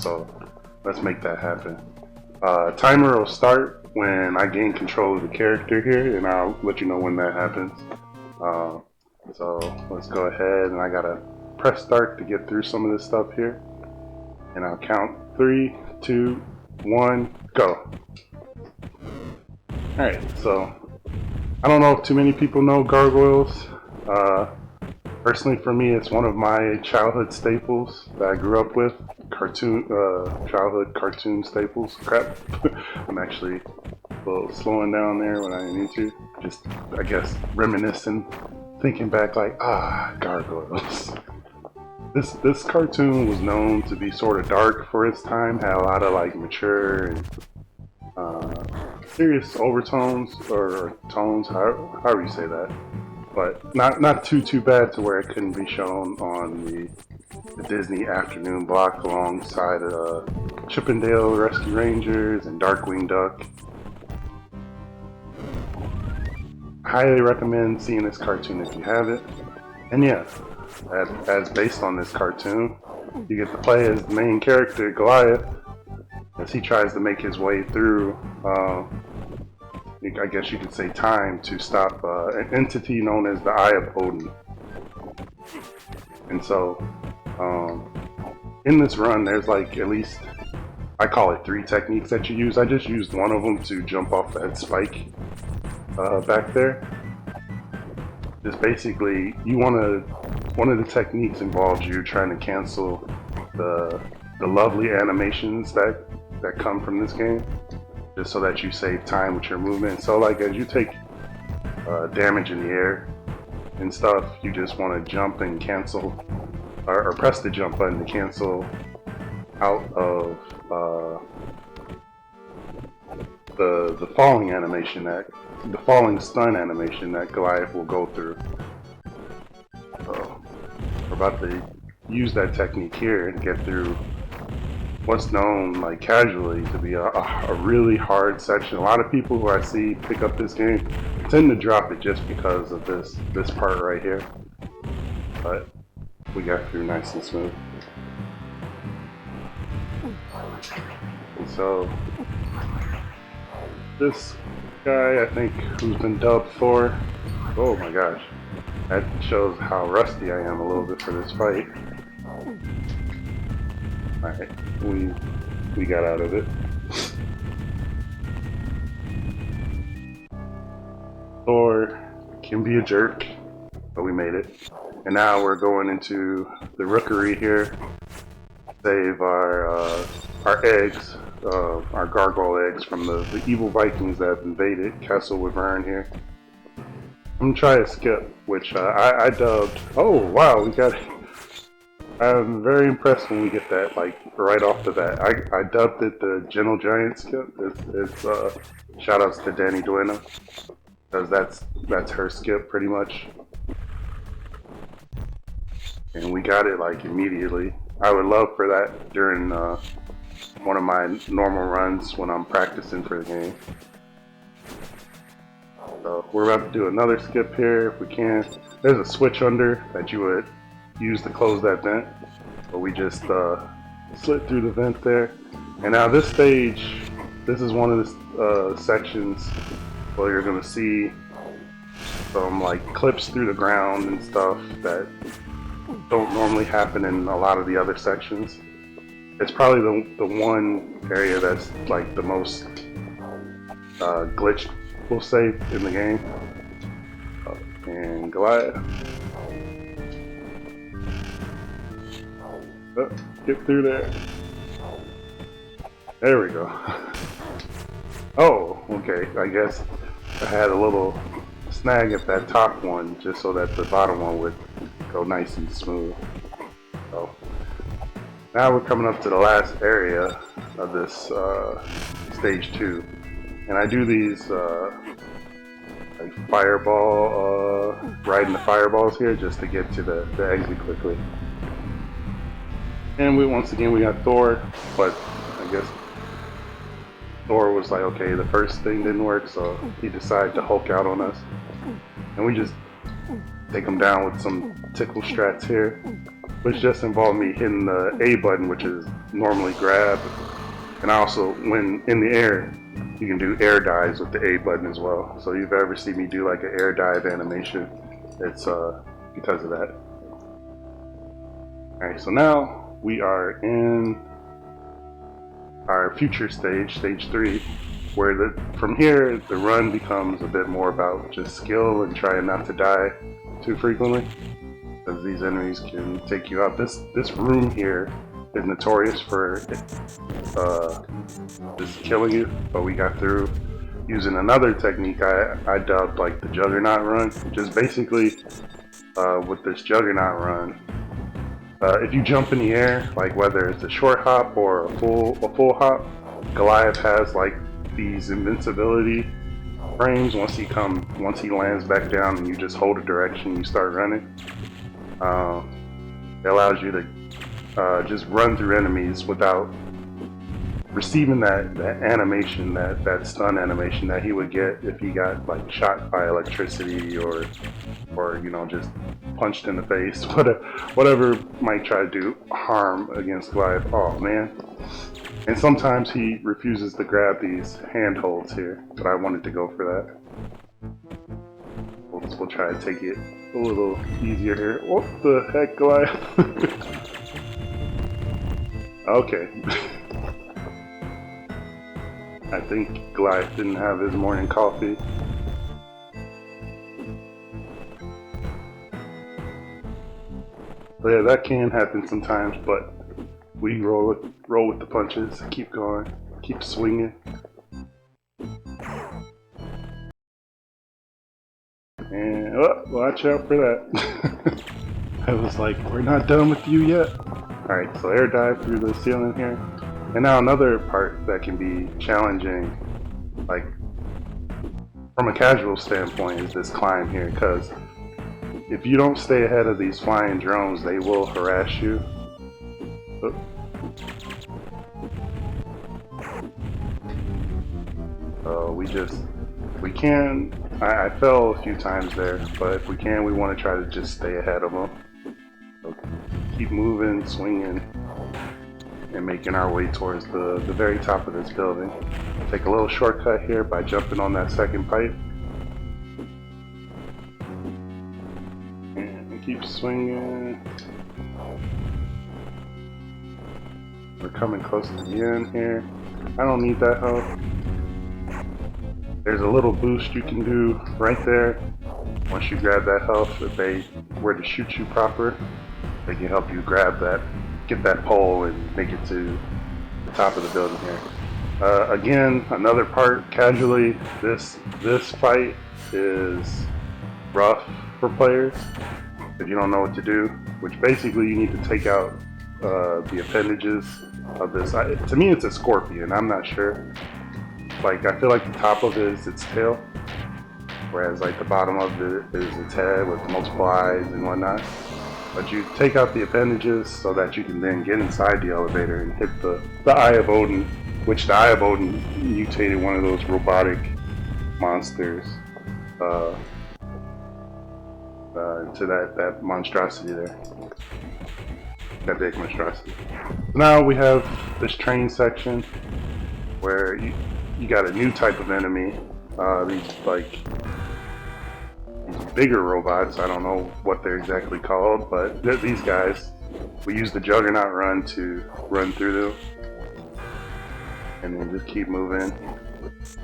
so let's make that happen. Timer will start when I gain control of the character here, and I'll let you know when that happens. So let's go ahead, and I gotta press start to get through some of this stuff here. And I'll count 3, 2, 1, go. Alright, so I don't know if too many people know Gargoyles. Personally for me, it's one of my childhood staples that I grew up with. Childhood cartoon staples. Crap. I'm actually a little slowing down there when I need to. Just, I guess, reminiscing, thinking back like, Gargoyles. This cartoon was known to be sort of dark for its time, had a lot of like mature and serious overtones or tones, however you say that, but not too bad to where it couldn't be shown on the Disney afternoon block alongside Chip 'n Dale Rescue Rangers and Darkwing Duck. Highly recommend seeing this cartoon if you have it. And yeah, as based on this cartoon, you get to play as the main character, Goliath, as he tries to make his way through, I guess you could say, time to stop an entity known as the Eye of Odin. And so, in this run, there's like at least, I call it 3 techniques that you use. I just used one of them to jump off that spike back there. Just basically, one of the techniques involves you trying to cancel the lovely animations that come from this game, just so that you save time with your movement. So like as you take damage in the air and stuff, you just want to jump and cancel, or press the jump button to cancel out of the falling animation, the falling stun animation that Goliath will go through. So we're about to use that technique here and get through what's known, like casually, to be a really hard section. A lot of people who I see pick up this game tend to drop it just because of this part right here. But we got through nice and smooth. And so this guy, I think, who's been dubbed Thor. Oh my gosh, that shows how rusty I am a little bit for this fight. Alright, we got out of it. Thor can be a jerk, but we made it. And now we're going into the rookery here. Save our eggs, our gargoyle eggs from the evil Vikings that have invaded Castle Wyvern here. I'm gonna try to skip, which I dubbed. Oh wow, we got it. I'm very impressed when we get that, like, right off the bat. I dubbed it the Gentle Giant skip. It's shout outs to Danny Duena, because that's her skip pretty much. And we got it like immediately. I would love for that during one of my normal runs when I'm practicing for the game. So we're about to do another skip here if we can. There's a switch under that you would use to close that vent, but we just slid through the vent there. And now this stage, this is one of the sections where you're going to see some like clips through the ground and stuff that don't normally happen in a lot of the other sections. It's probably the one area that's like the most glitched, we'll say, in the game. And Goliath. Get through there. There we go. Oh, okay. I guess I had a little snag at that top one just so that the bottom one would go nice and smooth. So now we're coming up to the last area of this stage 2. And I do these like fireball, riding the fireballs here just to get to the exit quickly. And once again we got Thor, but I guess Thor was like, okay, the first thing didn't work, so he decided to Hulk out on us. And we just take him down with some tickle strats here. which just involved me hitting the A button, which is normally grab. And also, when in the air, you can do air dives with the A button as well. So if you've ever seen me do like an air dive animation, it's because of that. Alright, so now we are in our future stage, stage 3, where from here the run becomes a bit more about just skill and trying not to die too frequently, because these enemies can take you out. This room here is notorious for just killing you, but we got through using another technique I dubbed like the Juggernaut run, which is basically with this Juggernaut run, if you jump in the air, like whether it's a short hop or a full hop, Goliath has like these invincibility frames. Once he lands back down and you just hold a direction, you start running. It allows you to just run through enemies without receiving that animation, that stun animation that he would get if he got like shot by electricity or just punched in the face, whatever might try to do harm against Goliath. Oh man. And sometimes he refuses to grab these handholds here, but I wanted to go for that. We'll try to take it a little easier here. What the heck, Goliath? Okay. I think Goliath didn't have his morning coffee. So yeah, that can happen sometimes, but we roll with the punches, keep going, keep swinging. And watch out for that. I was like, we're not done with you yet. Alright, so air dive through the ceiling here. And now another part that can be challenging, like from a casual standpoint, is this climb here, because if you don't stay ahead of these flying drones, they will harass you. So we can, I fell a few times there, but if we can, we want to try to just stay ahead of them. So keep moving, swinging, and making our way towards the very top of this building. Take a little shortcut here by jumping on that second pipe. And keep swinging. We're coming close to the end here. I don't need that help. There's a little boost you can do right there. Once you grab that health, if they were to shoot you proper, they can help you grab that, get that pole and make it to the top of the building here. Again, another part, casually, this fight is rough for players if you don't know what to do, which basically you need to take out the appendages of this. To me it's a scorpion, I'm not sure. Like, I feel like the top of it is its tail, whereas like the bottom of it is its head with multiple eyes and whatnot. But you take out the appendages so that you can then get inside the elevator and hit the Eye of Odin, which the Eye of Odin mutated one of those robotic monsters into that monstrosity there. That big monstrosity. So now we have this train section where you got a new type of enemy. These bigger robots, I don't know what they're exactly called, but these guys, we use the Juggernaut run to run through them. And then just keep moving.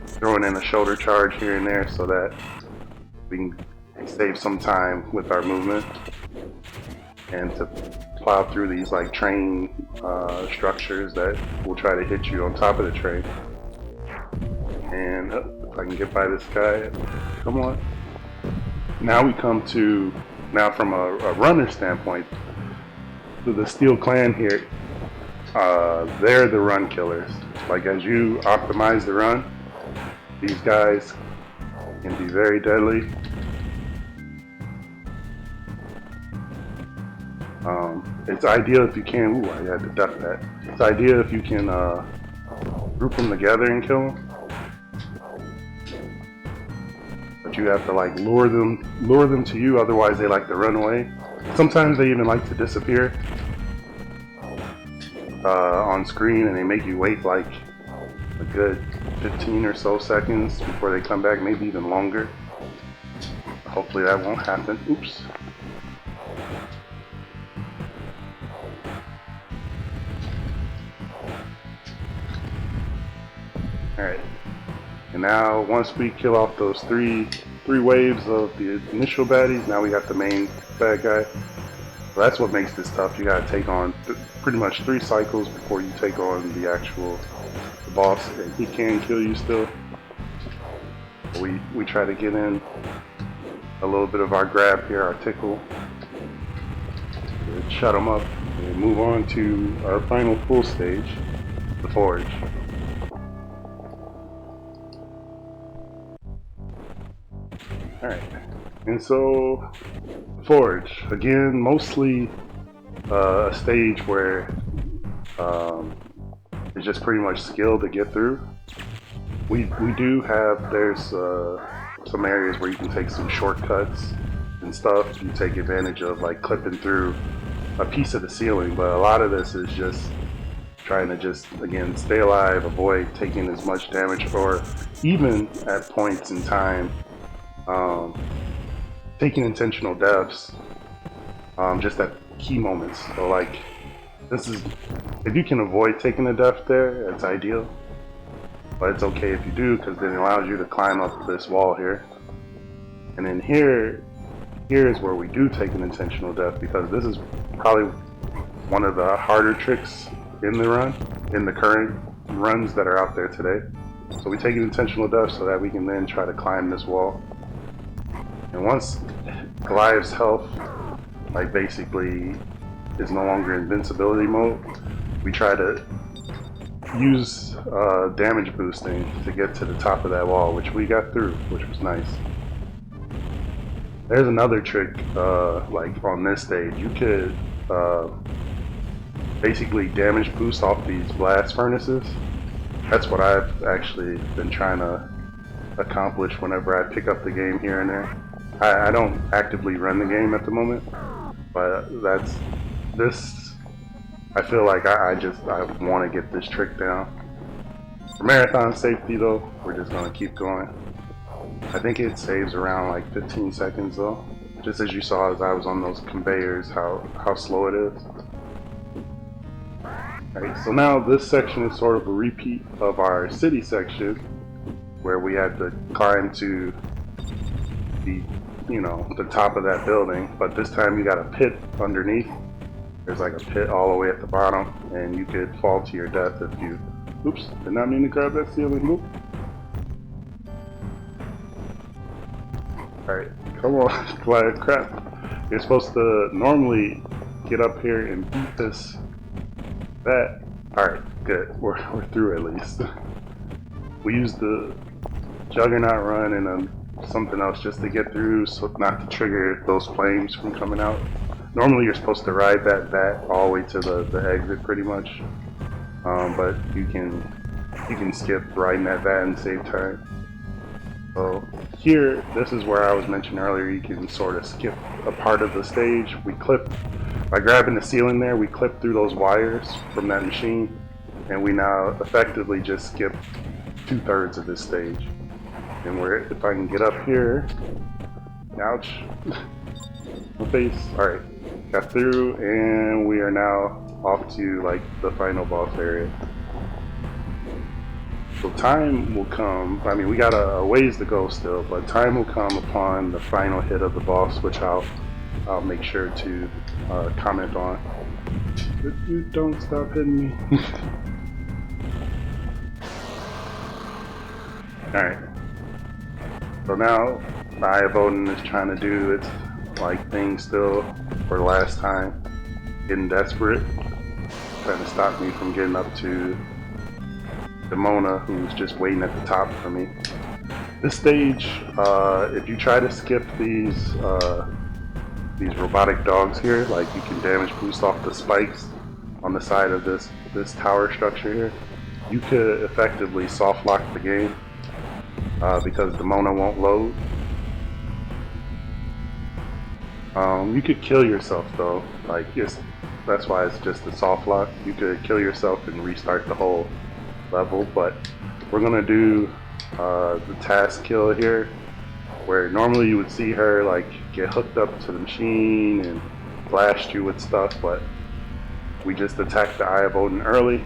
Throwing in a shoulder charge here and there so that we can save some time with our movement. And to plow through these like train structures that will try to hit you on top of the train. And if I can get by this guy, come on. Now we come to, from a runner standpoint, to the Steel Clan here. They're the run killers. Like, as you optimize the run, these guys can be very deadly. It's ideal if you can, I had to duck that. It's ideal if you can group them together and kill them. But you have to like lure them to you, otherwise they like to run away. Sometimes they even like to disappear. on screen, and they make you wait like a good 15 or so seconds before they come back, maybe even longer. Hopefully that won't happen. Oops. Alright. And now once we kill off those three waves of the initial baddies, now we got the main bad guy. So that's what makes this tough. You gotta take on pretty much 3 cycles before you take on the actual boss, and he can kill you still. We try to get in a little bit of our grab here, our tickle, and shut him up, and move on to our final full stage, the Forge. Alright, and so Forge, again, mostly a stage where it's just pretty much skill to get through. We do have, there's some areas where you can take some shortcuts and stuff. You take advantage of like clipping through a piece of the ceiling, but a lot of this is just trying to just, again, stay alive, avoid taking as much damage, or even at points in time, taking intentional deaths, just at key moments. So like, this is, if you can avoid taking a death there, it's ideal. But it's okay if you do, because then it allows you to climb up this wall here. And then here's where we do take an intentional death, because this is probably one of the harder tricks in the run, in the current runs that are out there today. So we take an intentional death so that we can then try to climb this wall. And once Goliath's health, like, basically is no longer invincibility mode, we try to use damage boosting to get to the top of that wall, which we got through, which was nice. There's another trick, like on this stage, you could basically damage boost off these blast furnaces. That's what I've actually been trying to accomplish whenever I pick up the game here and there. I don't actively run the game at the moment, but I feel like I want to get this trick down. For marathon safety though, we're just going to keep going. I think it saves around like 15 seconds though. Just as you saw as I was on those conveyors, how slow it is. Alright, so now this section is sort of a repeat of our city section, where we had to climb to the, the top of that building, but this time you got a pit underneath. There's like a pit all the way at the bottom, and you could fall to your death if you... Oops, did not mean to grab that ceiling. Nope. Alright, come on, Goliath, crap. You're supposed to normally get up here and beat that. Alright, good. We're through at least. We used the Juggernaut run and something else just to get through, so not to trigger those flames from coming out. Normally you're supposed to ride that bat all the way to the exit pretty much, but you can skip riding that bat and save time. So here, this is where I was mentioning earlier, you can sort of skip a part of the stage. We clip, by grabbing the ceiling there, we clip through those wires from that machine, and we now effectively just skip 2/3 of this stage. And if I can get up here, ouch, my face, alright. Got through, and we are now off to like the final boss area. So time will come, I mean we got a ways to go still, but time will come upon the final hit of the boss, which I'll make sure to comment on. But you don't stop hitting me. Alright. So now Eye of Odin is trying to do its like thing still for the last time, getting desperate, trying to stop me from getting up to Demona, who's just waiting at the top for me. This stage, if you try to skip these robotic dogs here, like you can damage boost off the spikes on the side of this tower structure here, you could effectively soft lock the game because Demona won't load. You could kill yourself though, like just that's why it's just a soft lock. You could kill yourself and restart the whole level, but we're gonna do the task kill here, where normally you would see her like get hooked up to the machine and blast you with stuff, but we just attacked the Eye of Odin early,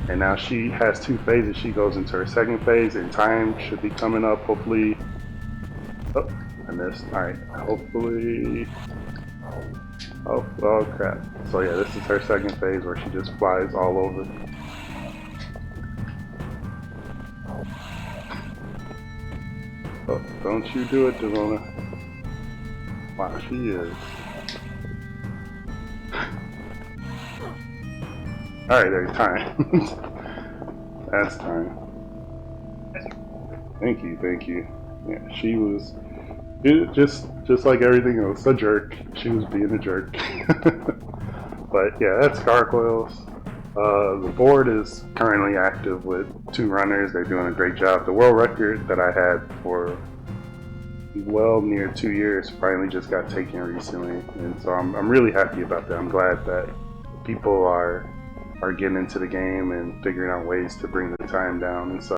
and now she has 2 phases. She goes into her second phase, and time should be coming up. Hopefully, oh, I missed. All right, hopefully. Oh crap. So yeah, this is her second phase where she just flies all over. Oh, don't you do it, Devona. Wow, she is. Alright, there's time. That's time. Thank you. Yeah, she was just like everything else, a jerk. She was being a jerk. But yeah, that's Gargoyles. The board is currently active with 2 runners. They're doing a great job. The world record that I had for well near 2 years finally just got taken recently, and so I'm really happy about that. I'm glad that people are getting into the game and figuring out ways to bring the time down and such.